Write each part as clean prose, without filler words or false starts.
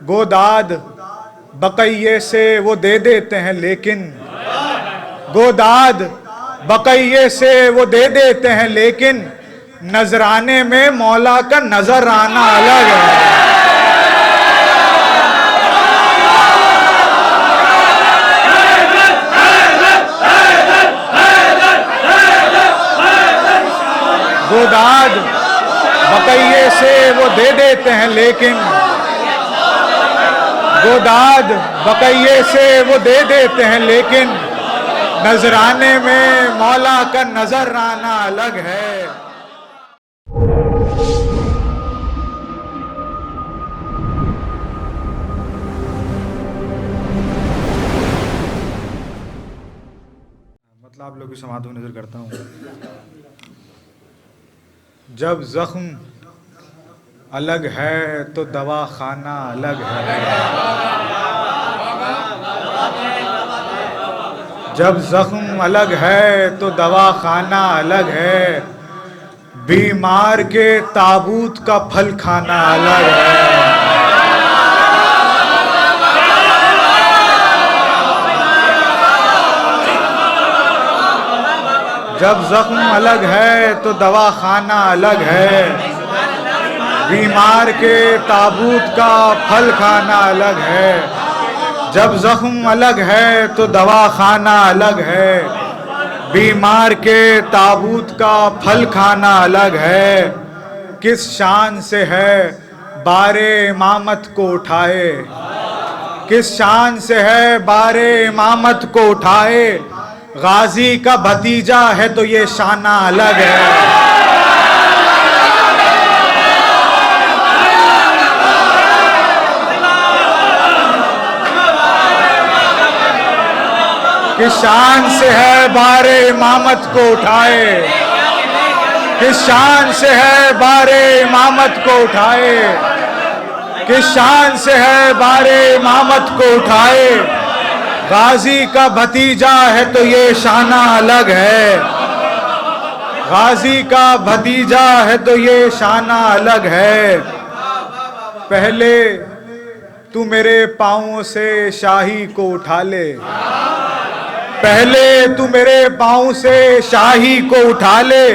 गोदाद बकैये से वो दे देते हैं लेकिन, गोदाद बकैये से वो दे देते हैं लेकिन नजराने में मौला का नजर आना अलग है। गोदाद बकैये से वो दे देते हैं लेकिन, गोदाद बकैये से वो दे देते हैं लेकिन नजराने में मौला का नजर आना अलग है। मतलब आप लोग की समाधि नजर करता हूँ। जब जख्म अलग है तो दवा खाना अलग है। जब जख्म अलग है तो दवा खाना अलग है। बीमार के ताबूत का फल खाना अलग है। जब जख्म अलग है तो दवा खाना अलग है। बीमार के ताबूत का फल खाना अलग है। जब जख्म अलग है तो दवा खाना अलग है। बीमार के ताबूत का फल खाना अलग है। किस शान से है बारे इमामत को उठाए, किस शान से है बारे इमामत को उठाए। गाजी का भतीजा है तो ये शाना अलग है। किस शान से है बारे इमामत को उठाए, किस शान से है बारे इमामत को उठाए। किस शान से है बारे इमामत को उठाए। गाजी का भतीजा है तो ये शाना अलग है। गाजी का भतीजा है तो ये शाना अलग है। पहले तू मेरे पाँवों से शाही को उठा ले, पहले तू मेरे पाँव से शाही को उठा ले,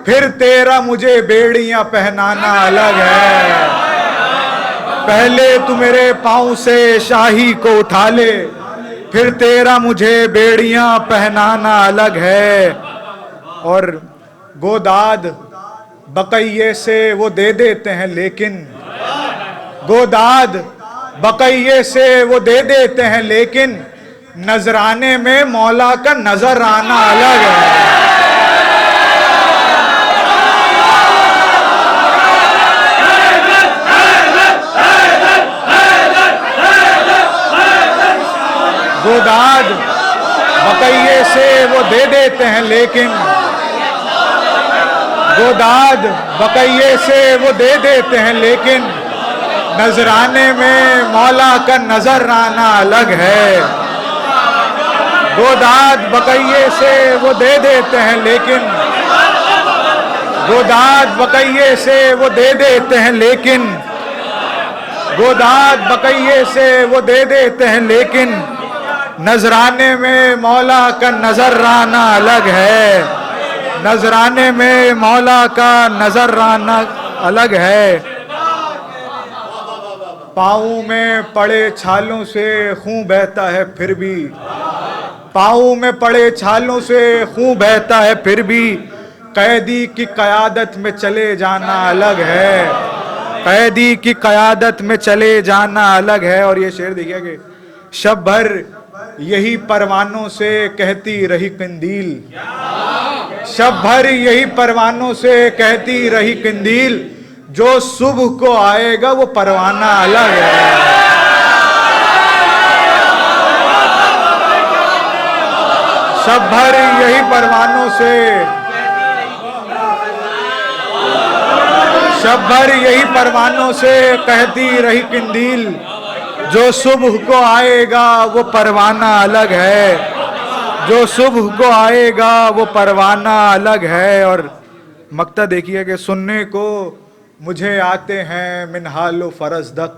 फिर तेरा मुझे बेड़ियां पहनाना अलग है। पहले तू मेरे पाँव से शाही को उठा ले, फिर तेरा मुझे बेड़ियां पहनाना अलग है। और गोदाद बकैये से वो दे देते हैं लेकिन, गोदाद बकैये से वो दे देते हैं लेकिन नजराने में मौला का नजर आना अलग है। गोदाद बकैये से वो दे देते हैं लेकिन, गोदाद बकैये से वो दे देते हैं लेकिन नजराने में मौला का नजर आना अलग है। गोदाद बकैये से वो दे देते हैं लेकिन, गोदाद बकैये से वो दे देते हैं लेकिन, गोदाद बकैये से वो दे देते हैं लेकिन नजराने में मौला का नजर आना अलग है। नजराने में मौला का नजर आना अलग है। पाँव में पड़े छालों से खून बहता है फिर भी, पाँव में पड़े छालों से खून बहता है फिर भी कैदी की क़यादत में चले जाना अलग है। कैदी की क़यादत में चले जाना अलग है। और ये शेर देखिए कि शब भर यही परवानों से कहती रही कंदील, शब भर यही परवानों से कहती रही कंदील, जो सुबह को आएगा वो परवाना अलग है। शब भर यही परवानों से, शब भर यही परवानों से कहती रही कंदील, जो सुबह को आएगा वो परवाना अलग है। जो सुबह को आएगा वो परवाना अलग है। और मक्ता देखिए कि सुनने को मुझे आते हैं मिनहालो फरजदक,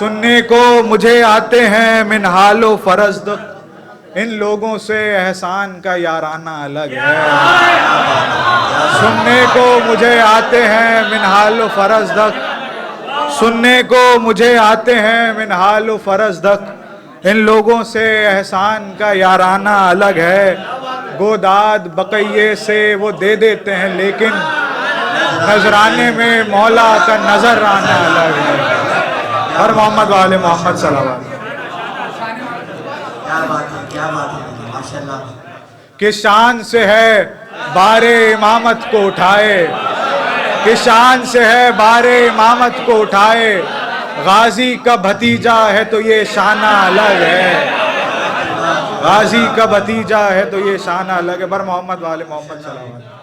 सुनने को मुझे आते हैं मिनहालो फरज, इन लोगों से एहसान का याराना अलग है। सुनने को मुझे आते हैं मिनहालो फरज दक, सुनने को मुझे आते हैं मिनहालो फरज दक, इन लोगों से एहसान का याराना अलग है। गोदाद बकैये से वो दे देते हैं, लेकिन नजराने में मौला का नजर आना अलग है। हर मोहम्मद वाले मोहम्मद सल्लल्लाहु क्या बात है माशाल्लाह। किस शान से है बारे इमामत को उठाए, किस शान से है बारे इमामत को उठाए, गाजी का भतीजा है तो ये शाना अलग है, गाजी का भतीजा है तो ये शाना अलग है। बर मोहम्मद वाले मोहम्मद सल्लल्लाहु अलैहि वसल्लम।